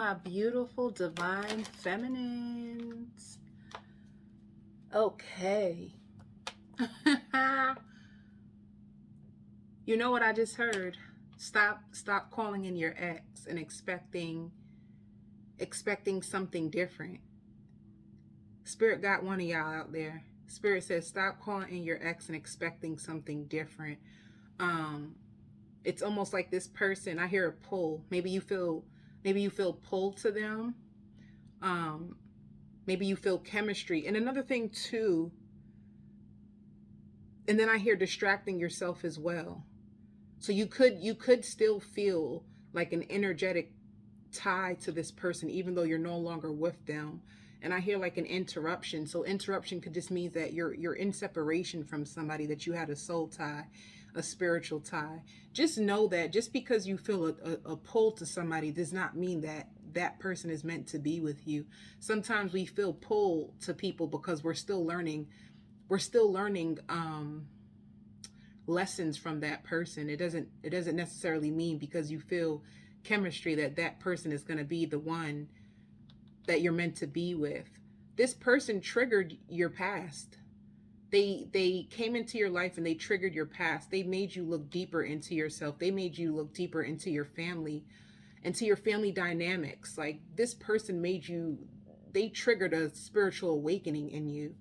my beautiful divine feminines. Okay. You know what I just heard? Stop calling in your ex and expecting something different. Spirit got one of y'all out there. Spirit says stop calling in your ex and expecting something different. It's almost like this person, I hear a pull. Maybe you feel pulled to them. Maybe you feel chemistry. And another thing too, and then I hear distracting yourself as well. So you could still feel like an energetic tie to this person even though you're no longer with them. And I hear like an interruption. So interruption could just mean that you're in separation from somebody, that you had a soul tie, a spiritual tie. Just know that just because you feel a pull to somebody does not mean that that person is meant to be with you. Sometimes we feel pulled to people because we're still learning lessons from that person. It doesn't necessarily mean because you feel chemistry that person is going to be the one that you're meant to be with. This person triggered your past. They came into your life and they triggered your past. They made you look deeper into yourself. They made you look deeper into your family dynamics. Like this person they triggered a spiritual awakening in you.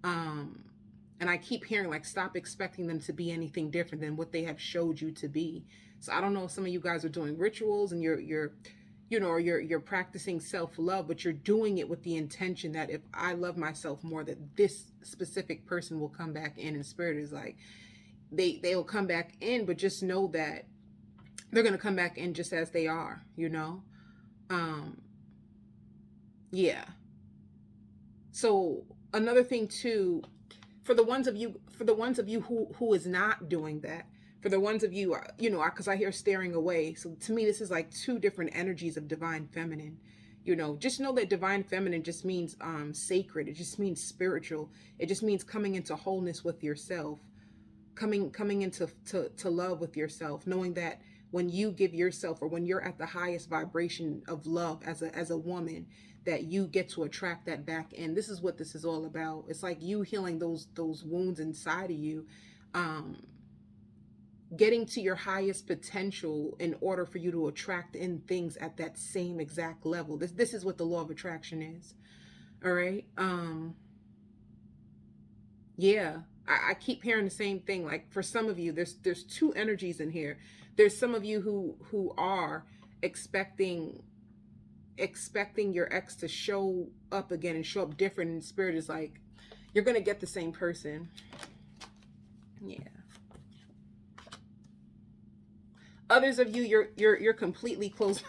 And I keep hearing like, stop expecting them to be anything different than what they have showed you to be. So I don't know if some of you guys are doing rituals and you're practicing self-love, but you're doing it with the intention that if I love myself more, that this specific person will come back in. And Spirit is like, they will come back in, but just know that they're going to come back in just as they are, yeah. So another thing too, for the ones of you who is not doing that, for the ones of you, because I hear staring away. So to me, this is like two different energies of divine feminine. Just know that divine feminine just means sacred. It just means spiritual. It just means coming into wholeness with yourself, coming into to love with yourself, knowing that when you give yourself, or when you're at the highest vibration of love as a woman, that you get to attract that back in. This is what this is all about. It's like you healing those wounds inside of you, getting to your highest potential in order for you to attract in things at that same exact level. This is what the law of attraction is. All right. Yeah, I keep hearing the same thing. Like for some of you, there's two energies in here. There's some of you who are expecting your ex to show up again and show up different, and Spirit is like, you're gonna get the same person. Yeah. Others of you, you're completely closed.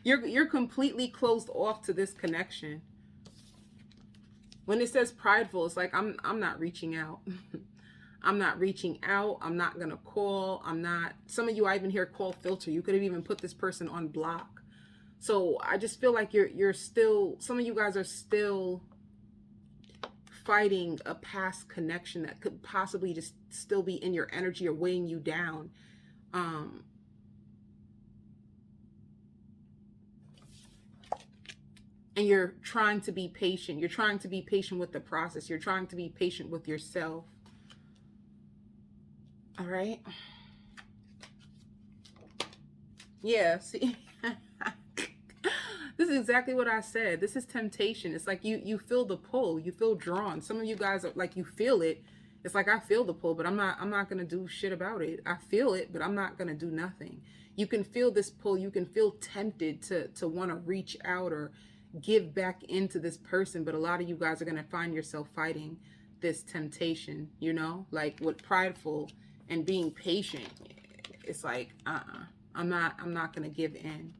you're completely closed off to this connection. When it says prideful, it's like I'm not reaching out. I'm not reaching out. I'm not gonna call. Some of you, I even hear call filter. You could have even put this person on block. So I just feel like you're still, some of you guys are still fighting a past connection that could possibly just still be in your energy or weighing you down. And you're trying to be patient. You're trying to be patient with the process. You're trying to be patient with yourself. All right. Yeah, see. This is exactly what I said. This is temptation. It's like you feel the pull. You feel drawn. Some of you guys are like, you feel it. It's like, I feel the pull, but I'm not going to do shit about it. I feel it, but I'm not going to do nothing. You can feel this pull. You can feel tempted to want to reach out or give back into this person, but a lot of you guys are going to find yourself fighting this temptation, like with prideful and being patient. It's like, I'm not going to give in.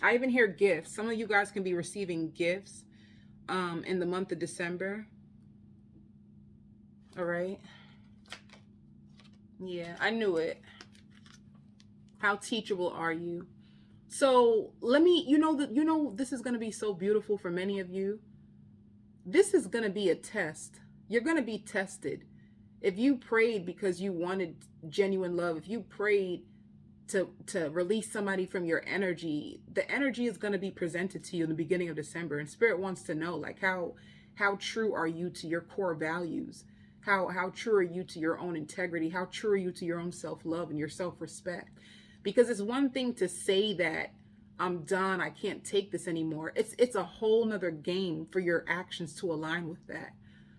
I even hear gifts. Some of you guys can be receiving gifts in the month of December. All right. Yeah, I knew it. How teachable are you? So let me, this is going to be so beautiful for many of you. This is going to be a test. You're going to be tested. If you prayed because you wanted genuine love, if you prayed to release somebody from your energy. The energy is going to be presented to you in the beginning of December, and spirit wants to know, like, how true are you to your core values? How true are you to your own integrity? How true are you to your own self-love and your self-respect? Because it's one thing to say that I'm done, I can't take this anymore. It's a whole nother game for your actions to align with that.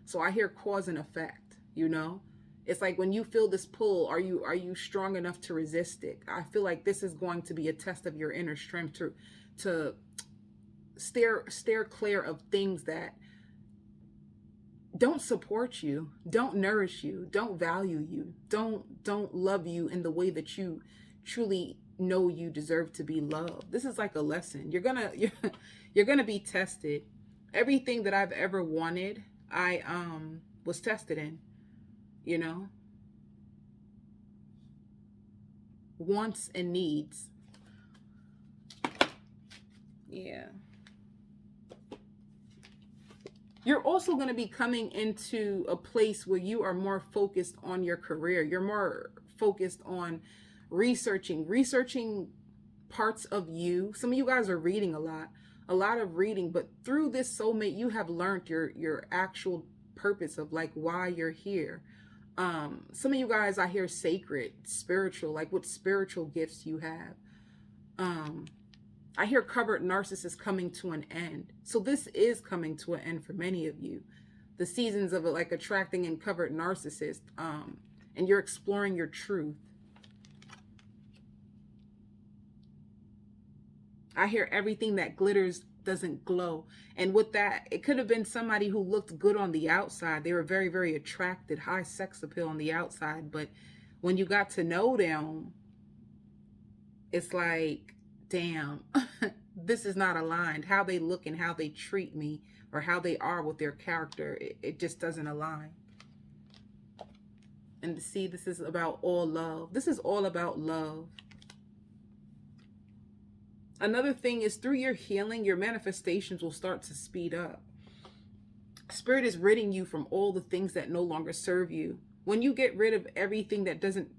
So I hear cause and effect, you know? It's like when you feel this pull, are you strong enough to resist it? I feel like this is going to be a test of your inner strength to steer clear of things that don't support you, don't nourish you, don't value you, don't love you in the way that you truly know you deserve to be loved. This is like a lesson. You're gonna be tested. Everything that I've ever wanted, I was tested in, you know. Wants and needs. Yeah. You're also going to be coming into a place where you are more focused on your career. You're more focused on researching parts of you. Some of you guys are reading a lot of reading, but through this soulmate, you have learned your actual purpose of like why you're here. Some of you guys, I hear sacred, spiritual, like what spiritual gifts you have. I hear covert narcissists coming to an end. So this is coming to an end for many of you. The seasons of it, like attracting and covert narcissists, and you're exploring your truth. I hear everything that glitters doesn't glow. And with that, it could have been somebody who looked good on the outside. They were very, very attracted, high sex appeal on the outside. But when you got to know them, it's like, damn, this is not aligned. How they look and how they treat me, or how they are with their character, it just doesn't align. And see, this is about all love. This is all about love. Another thing is, through your healing, your manifestations will start to speed up. Spirit is ridding you from all the things that no longer serve you. When you get rid of everything that doesn't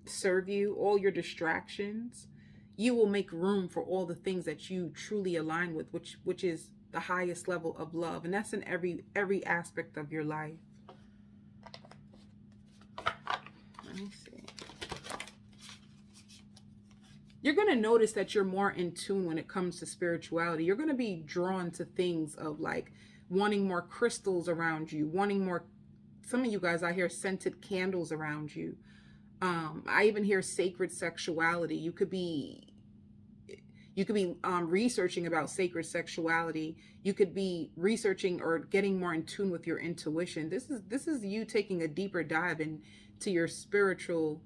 serve you, all your distractions, you will make room for all the things that you truly align with, which is the highest level of love. And that's in every aspect of your life. Let me see. You're going to notice that you're more in tune when it comes to spirituality. You're going to be drawn to things of like wanting more crystals around you, wanting more. Some of you guys, I hear scented candles around you. I even hear sacred sexuality. You could be researching about sacred sexuality. You could be researching or getting more in tune with your intuition. This is you taking a deeper dive into your spirituality.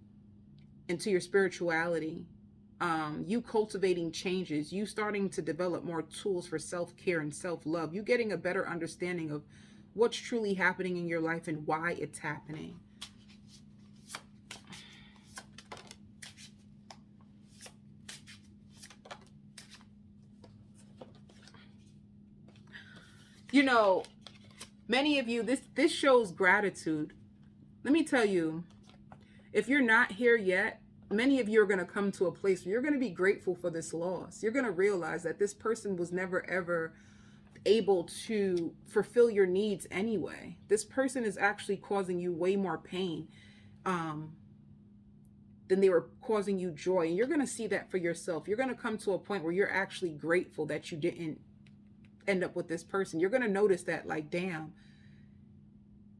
You cultivating changes, you starting to develop more tools for self-care and self-love, you getting a better understanding of what's truly happening in your life and why it's happening. You know, many of you, this shows gratitude. Let me tell you, if you're not here yet, many of you are going to come to a place where you're going to be grateful for this loss. You're going to realize that this person was never, ever able to fulfill your needs anyway. This person is actually causing you way more pain than they were causing you joy. And you're going to see that for yourself. You're going to come to a point where you're actually grateful that you didn't end up with this person. You're going to notice that, like, damn,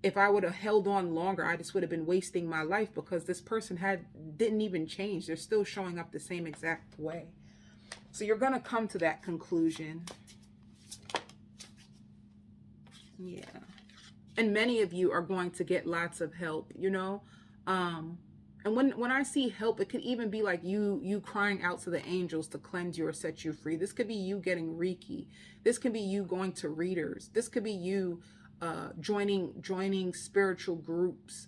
if I would have held on longer, I just would have been wasting my life, because this person didn't even change. They're still showing up the same exact way. So you're going to come to that conclusion. Yeah. And many of you are going to get lots of help, you know. And when I see help, it could even be like you crying out to the angels to cleanse you or set you free. This could be you getting Reiki. This could be you going to readers. This could be you joining spiritual groups.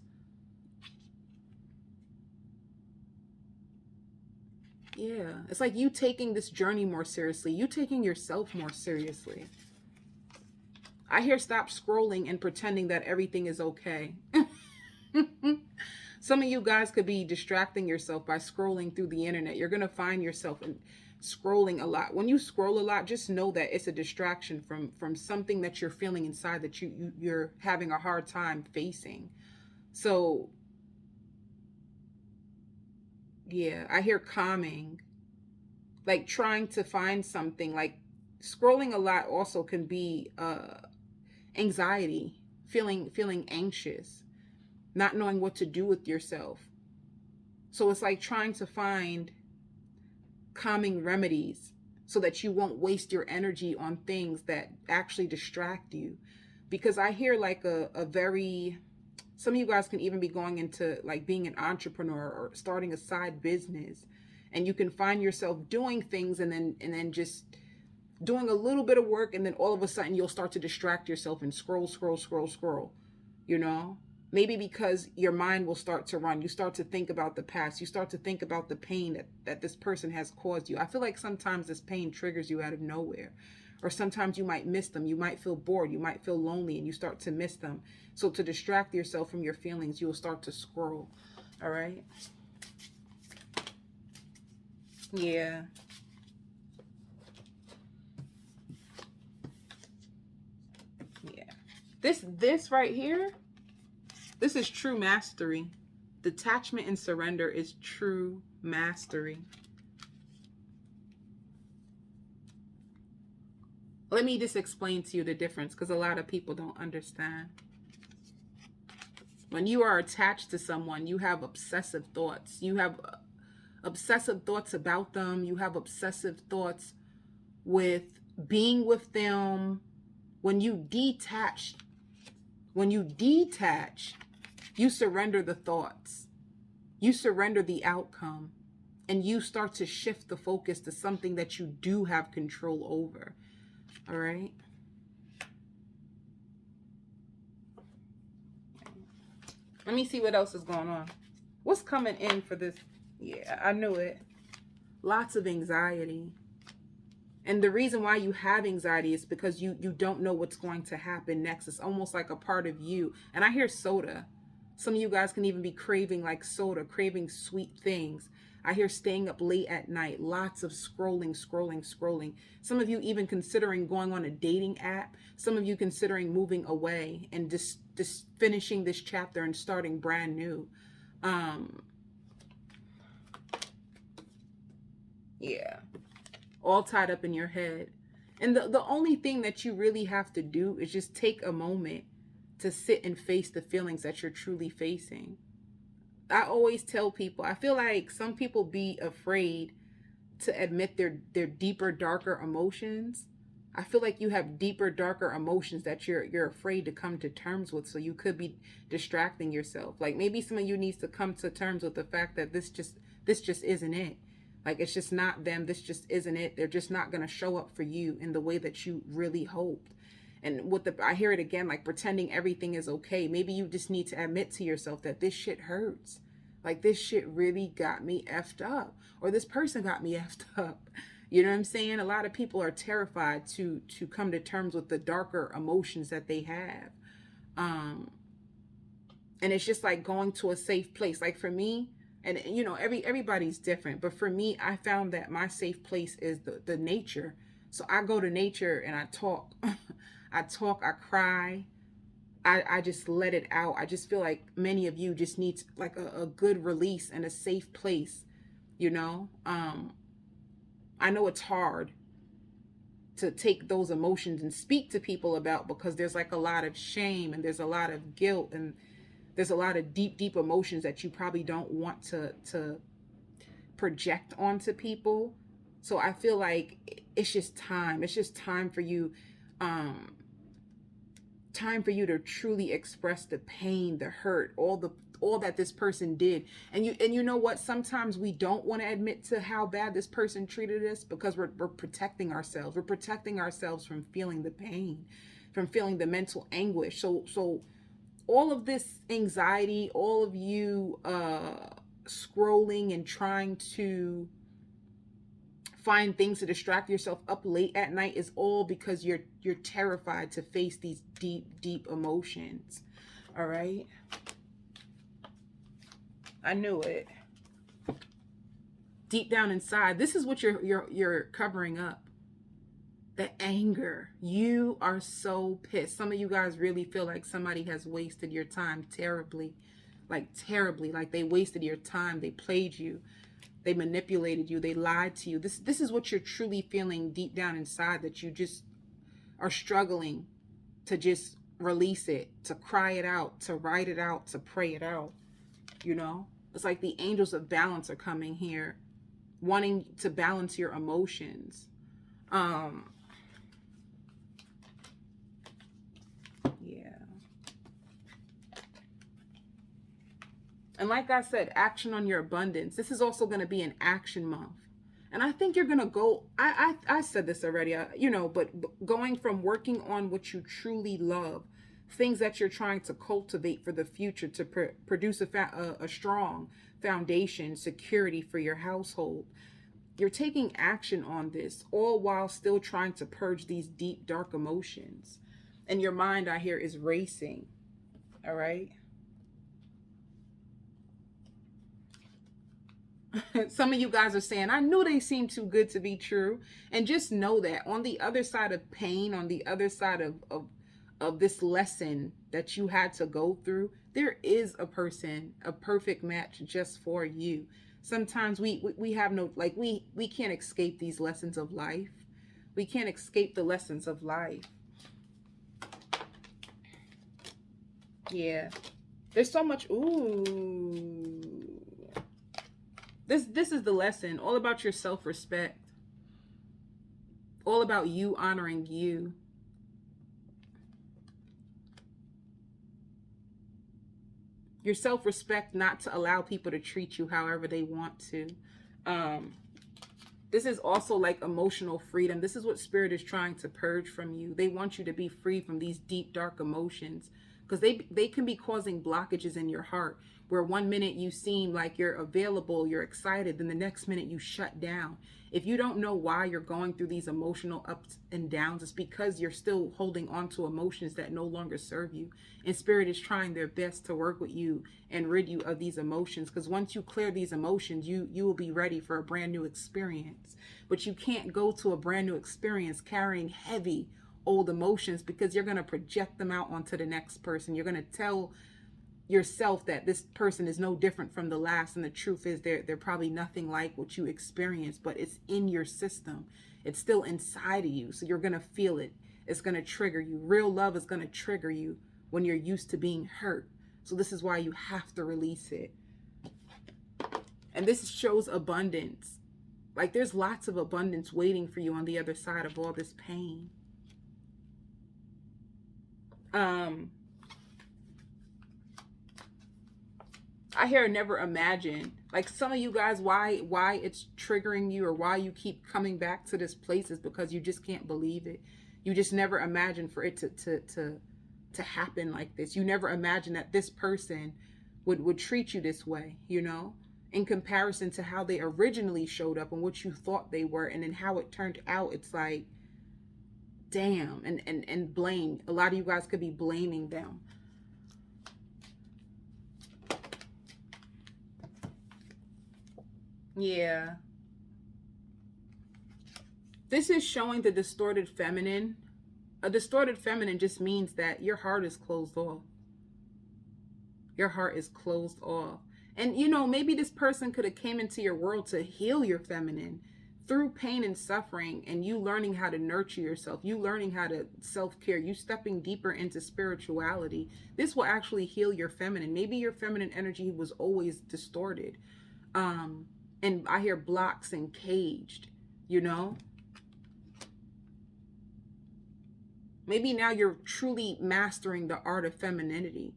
Yeah, it's like you taking this journey more seriously. You taking yourself more seriously. I hear stop scrolling and pretending that everything is okay. Some of you guys could be distracting yourself by scrolling through the internet. You're going to find yourself in scrolling a lot. When you scroll a lot, just know that it's a distraction from something that you're feeling inside that you're having a hard time facing. So yeah, I hear calming, like trying to find something. Like scrolling a lot also can be anxiety, feeling anxious, not knowing what to do with yourself. So it's like trying to find calming remedies so that you won't waste your energy on things that actually distract you. Because I hear like a very, some of you guys can even be going into like being an entrepreneur or starting a side business, and you can find yourself doing things and then just doing a little bit of work, and then all of a sudden you'll start to distract yourself and scroll, you know? Maybe because your mind will start to run. You start to think about the past. You start to think about the pain that this person has caused you. I feel like sometimes this pain triggers you out of nowhere. Or sometimes you might miss them. You might feel bored. You might feel lonely, and you start to miss them. So to distract yourself from your feelings, you'll start to scroll. All right? Yeah. Yeah. This right here, this is true mastery. Detachment and surrender is true mastery. Let me just explain to you the difference, because a lot of people don't understand. When you are attached to someone, you have obsessive thoughts. You have obsessive thoughts about them. You have obsessive thoughts with being with them. When you detach, you surrender the thoughts. You surrender the outcome. And you start to shift the focus to something that you do have control over. All right? Let me see what else is going on. What's coming in for this? Yeah, I knew it. Lots of anxiety. And the reason why you have anxiety is because you don't know what's going to happen next. It's almost like a part of you. And I hear soda. Some of you guys can even be craving like soda, craving sweet things. I hear staying up late at night, lots of scrolling. Some of you even considering going on a dating app. Some of you considering moving away and just finishing this chapter and starting brand new. Yeah. All tied up in your head. And the only thing that you really have to do is just take a moment to sit and face the feelings that you're truly facing. I always tell people, I feel like some people be afraid to admit their deeper, darker emotions. I feel like you have deeper, darker emotions that you're afraid to come to terms with, so you could be distracting yourself. Like maybe some of you needs to come to terms with the fact that this just isn't it. Like it's just not them. This just isn't it. They're just not going to show up for you in the way that you really hoped. And I hear it again, like pretending everything is okay. Maybe you just need to admit to yourself that this shit hurts. Like this shit really got me effed up, or this person got me effed up. You know what I'm saying? A lot of people are terrified to come to terms with the darker emotions that they have. And it's just like going to a safe place. Like for me, and you know, everybody's different, but for me, I found that my safe place is the nature. So I go to nature and I talk. I cry. I just let it out. I just feel like many of you just need like a good release and a safe place, you know? I know it's hard to take those emotions and speak to people about, because there's like a lot of shame and there's a lot of guilt and there's a lot of deep emotions that you probably don't want to project onto people. So I feel like it's just time. It's just time for you, to truly express the pain, the hurt, all that this person did. And you know what? Sometimes we don't want to admit to how bad this person treated us because we're protecting ourselves. We're protecting ourselves from feeling the pain, from feeling the mental anguish. So all of this anxiety, all of you scrolling and trying to find things to distract yourself up late at night is all because you're terrified to face these deep emotions. All right. I knew it. Deep down inside, this is what you're covering up. The anger. You are so pissed. Some of you guys really feel like somebody has wasted your time terribly. Like terribly. Like they wasted your time. They played you. They manipulated you. They lied to you. This is what you're truly feeling deep down inside, that you just are struggling to just release it, to cry it out, to write it out, to pray it out. You know? It's like the angels of balance are coming here, wanting to balance your emotions. Yeah. And like I said, action on your abundance. This is also going to be an action month. And I think you're going to go, I said this already, you know, but going from working on what you truly love, things that you're trying to cultivate for the future to produce a strong foundation, security for your household. You're taking action on this, all while still trying to purge these deep, dark emotions. And your mind, I hear, is racing. All right? Some of you guys are saying, I knew they seemed too good to be true. And just know that on the other side of pain, on the other side of this lesson that you had to go through, there is a person, a perfect match just for you. Sometimes we have no, like, we can't escape these lessons of life. We can't escape the lessons of life. Yeah. There's so much, ooh. This is the lesson, all about your self-respect. All about you honoring you. Your self-respect, not to allow people to treat you however they want to. This is also like emotional freedom. This is what Spirit is trying to purge from you. They want you to be free from these deep, dark emotions, because they can be causing blockages in your heart, where one minute you seem like you're available, you're excited, then the next minute you shut down. If you don't know why you're going through these emotional ups and downs, it's because you're still holding on to emotions that no longer serve you. And Spirit is trying their best to work with you and rid you of these emotions, because once you clear these emotions, you will be ready for a brand new experience. But you can't go to a brand new experience carrying heavy old emotions, because you're going to project them out onto the next person. You're going to tell yourself that this person is no different from the last, and the truth is they're probably nothing like what you experienced, but it's in your system. It's still inside of you, so you're going to feel it. It's going to trigger you. Real love is going to trigger you when you're used to being hurt. So this is why you have to release it. And this shows abundance. Like, there's lots of abundance waiting for you on the other side of all this pain. I hear never imagine. Like, some of you guys, why it's triggering you, or why you keep coming back to this place, is because you just can't believe it. You just never imagine for it to happen like this. You never imagine that this person would treat you this way, you know, in comparison to how they originally showed up and what you thought they were, and then how it turned out. It's like, damn. And blame. A lot of you guys could be blaming them. Yeah. This is showing the distorted feminine. A distorted feminine just means that your heart is closed off. Your heart is closed off. And, you know, maybe this person could have came into your world to heal your feminine through pain and suffering, and you learning how to nurture yourself, you learning how to self-care, you stepping deeper into spirituality. This will actually heal your feminine. Maybe your feminine energy was always distorted. And I hear blocks and caged, you know. Maybe now you're truly mastering the art of femininity,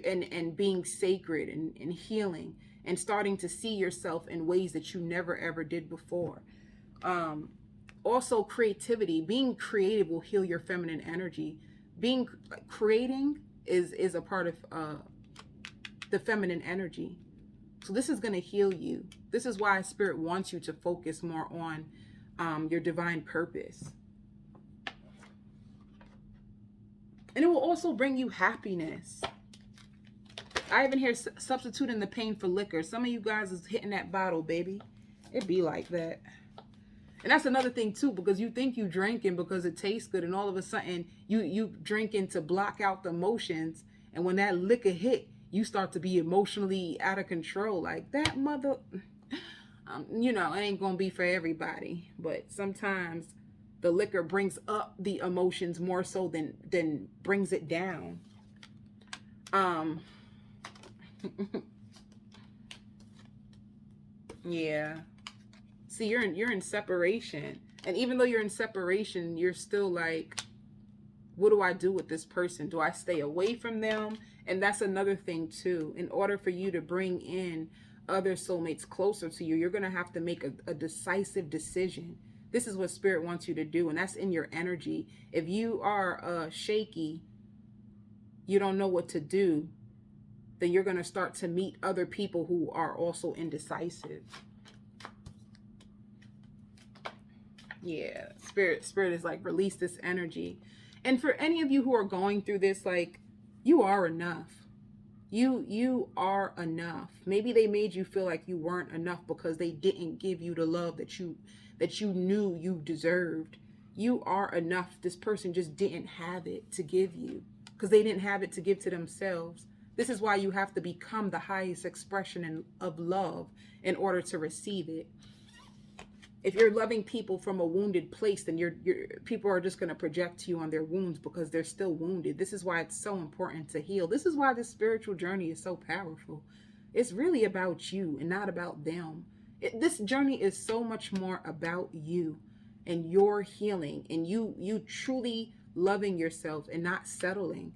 and being sacred and healing, and starting to see yourself in ways that you never ever did before. Also creativity. Being creative will heal your feminine energy. Creating is a part of the feminine energy. So this is going to heal you. This is why Spirit wants you to focus more on your divine purpose. And it will also bring you happiness. I even hear substituting the pain for liquor. Some of you guys is hitting that bottle, baby. It be like that. And that's another thing too, because you think you drinking because it tastes good, and all of a sudden you drinking to block out the emotions, and when that liquor hit, you start to be emotionally out of control. Like that mother, you know, it ain't gonna be for everybody, but sometimes the liquor brings up the emotions more so than brings it down. Yeah. See, you're in separation. And even though you're in separation, you're still like, what do I do with this person? Do I stay away from them? And that's another thing too. In order for you to bring in other soulmates closer to you, you're going to have to make a decisive decision. This is what Spirit wants you to do, and that's in your energy. If you are shaky, you don't know what to do, then you're going to start to meet other people who are also indecisive. Yeah, spirit is like, release this energy. And for any of you who are going through this, like, you are enough. You are enough. Maybe they made you feel like you weren't enough because they didn't give you the love that you knew you deserved. You are enough. This person just didn't have it to give you because they didn't have it to give to themselves. This is why you have to become the highest expression of love in order to receive it. If you're loving people from a wounded place, then people are just going to project to you on their wounds because they're still wounded. This is why it's so important to heal. This is why this spiritual journey is so powerful. It's really about you and not about them. This journey is so much more about you and your healing and you truly loving yourself and not settling,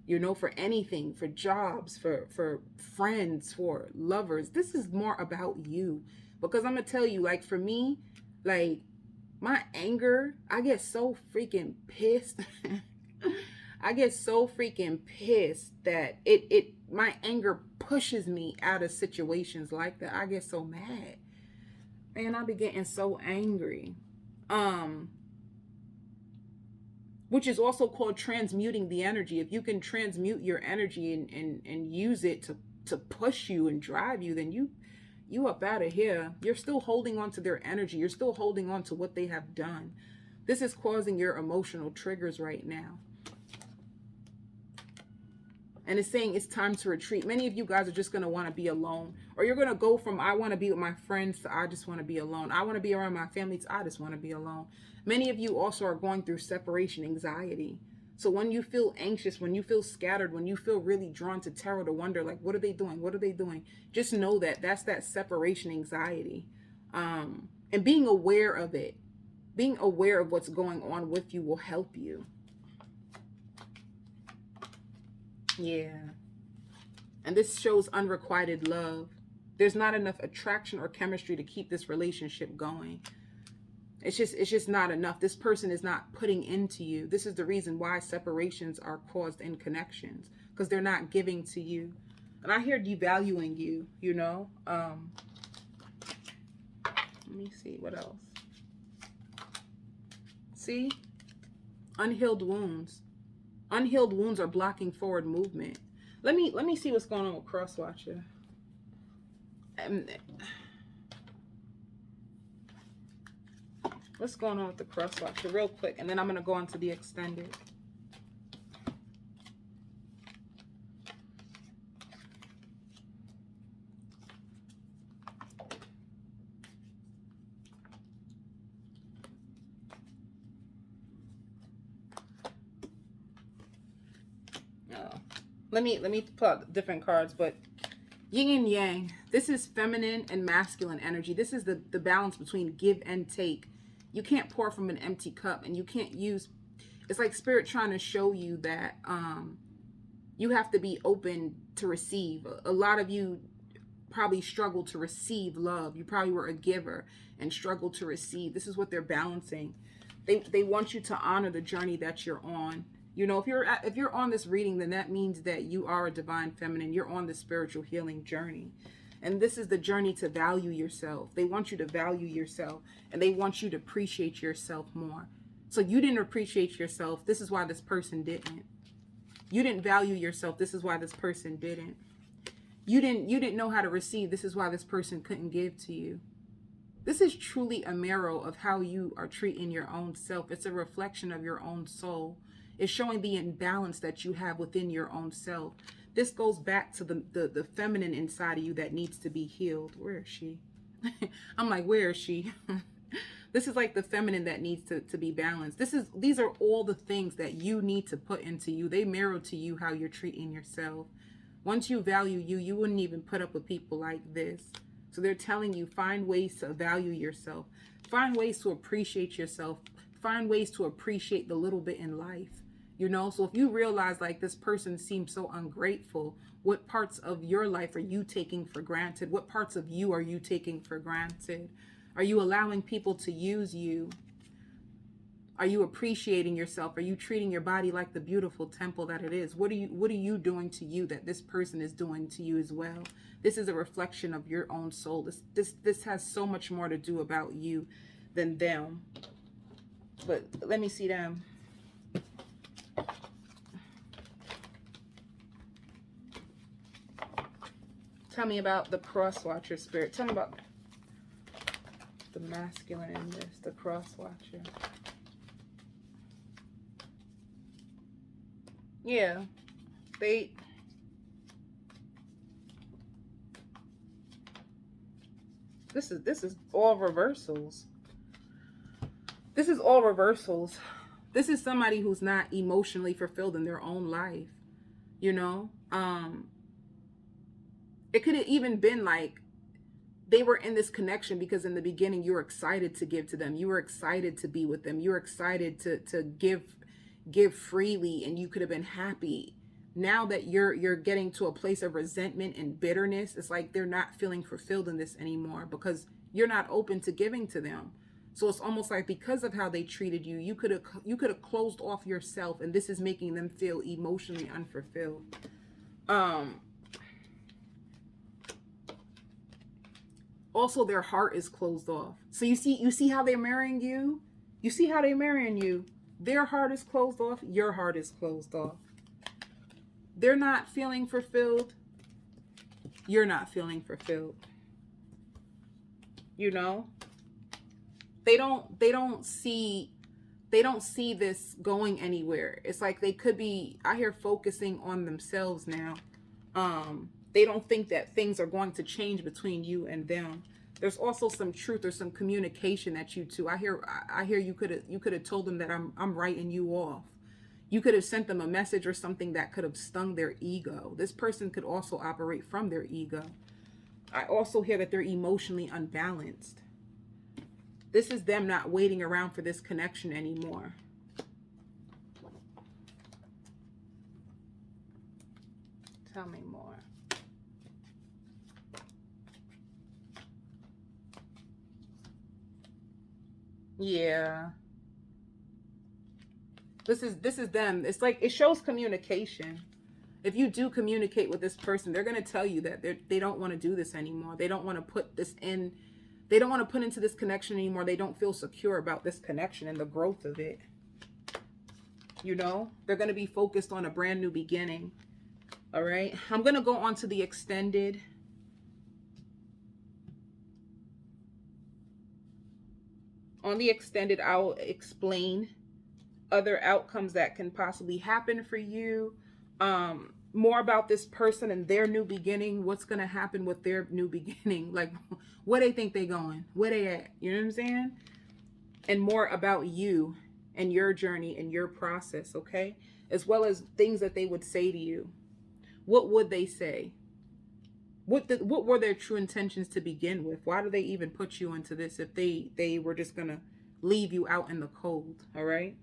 you know, for anything, for jobs, for friends, for lovers. This is more about you. Because I'm going to tell you, like, for me, like, my anger, I get so freaking pissed. I get so freaking pissed that my anger pushes me out of situations like that. I get so mad. Man, I be getting so angry. Which is also called transmuting the energy. If you can transmute your energy and use it to push you and drive you, then you up out of here. You're still holding on to their energy. You're still holding on to what they have done. This is causing your emotional triggers right now. And it's saying it's time to retreat. Many of you guys are just going to want to be alone. Or you're going to go from I want to be with my friends to I just want to be alone. I want to be around my family to I just want to be alone. Many of you also are going through separation anxiety. So when you feel anxious, when you feel scattered, when you feel really drawn to terror, to wonder, like, what are they doing? What are they doing? Just know that that's that separation anxiety. And being aware of it, being aware of what's going on with you will help you. Yeah. And this shows unrequited love. There's not enough attraction or chemistry to keep this relationship going. It's just not enough. This person is not putting into you. This is the reason why separations are caused in connections, because they're not giving to you. And I hear devaluing you, you know. Let me see what else. See? Unhealed wounds. Unhealed wounds are blocking forward movement. Let me see what's going on with Crosswatcher. What's going on with the Crosswatcher real quick, and then I'm going to go on to the extended. Let me pull out different cards, but yin and yang. This is feminine and masculine energy. This is the balance between give and take. You can't pour from an empty cup, and you can't use, it's like Spirit trying to show you that you have to be open to receive. A lot of you probably struggle to receive love. You probably were a giver and struggled to receive. This is what they're balancing. They want you to honor the journey that you're on. You know, if you're on this reading, then that means that you are a divine feminine. You're on the spiritual healing journey. And this is the journey to value yourself. They want you to value yourself, and they want you to appreciate yourself more. So you didn't appreciate yourself. This is why this person didn't. You didn't value yourself. This is why this person didn't. You didn't know how to receive. This is why this person couldn't give to you. This is truly a mirror of how you are treating your own self. It's a reflection of your own soul. It's showing the imbalance that you have within your own self. This goes back to the feminine inside of you that needs to be healed. Where is she? I'm like, where is she? This is like the feminine that needs to be balanced. These are all the things that you need to put into you. They mirror to you how you're treating yourself. Once you value you, you wouldn't even put up with people like this. So they're telling you, find ways to value yourself. Find ways to appreciate yourself. Find ways to appreciate the little bit in life. You know, so if you realize like this person seems so ungrateful, what parts of your life are you taking for granted? What parts of you are you taking for granted? Are you allowing people to use you? Are you appreciating yourself? Are you treating your body like the beautiful temple that it is? What are you doing to you that this person is doing to you as well? This is a reflection of your own soul. This has so much more to do about you than them. But let me see them. Tell me about the cross-watcher spirit. Tell me about the masculine in this, the cross-watcher. Yeah, this is all reversals. This is all reversals. This is somebody who's not emotionally fulfilled in their own life, you know? It could have even been like they were in this connection because in the beginning you were excited to give to them. You were excited to be with them. You were excited to give freely, and you could have been happy. Now that you're getting to a place of resentment and bitterness, it's like they're not feeling fulfilled in this anymore because you're not open to giving to them. So it's almost like because of how they treated you, you could have closed off yourself, and this is making them feel emotionally unfulfilled. Also, their heart is closed off. So you see how they're marrying you? You see how they're marrying you? Their heart is closed off. Your heart is closed off. They're not feeling fulfilled. You're not feeling fulfilled. You know? They don't see this going anywhere. It's like they could be out here focusing on themselves now. They don't think that things are going to change between you and them. There's also some truth or some communication that you two. I hear you could have told them that I'm writing you off. You could have sent them a message or something that could have stung their ego. This person could also operate from their ego. I also hear that they're emotionally unbalanced. This is them not waiting around for this connection anymore. Tell me more. Yeah. This is them. It's like it shows communication. If you do communicate with this person, they're going to tell you that they don't want to do this anymore. They don't want to put this in. They don't want to put into this connection anymore. They don't feel secure about this connection and the growth of it. You know, they're going to be focused on a brand new beginning. All right. I'm going to go on to the extended. On the extended, I'll explain other outcomes that can possibly happen for you. More about this person and their new beginning. What's going to happen with their new beginning? Like, where they think they going? Where they at? You know what I'm saying? And more about you and your journey and your process, okay? As well as things that they would say to you. What would they say? What were their true intentions to begin with? Why do they even put you into this if they were just going to leave you out in the cold, all right?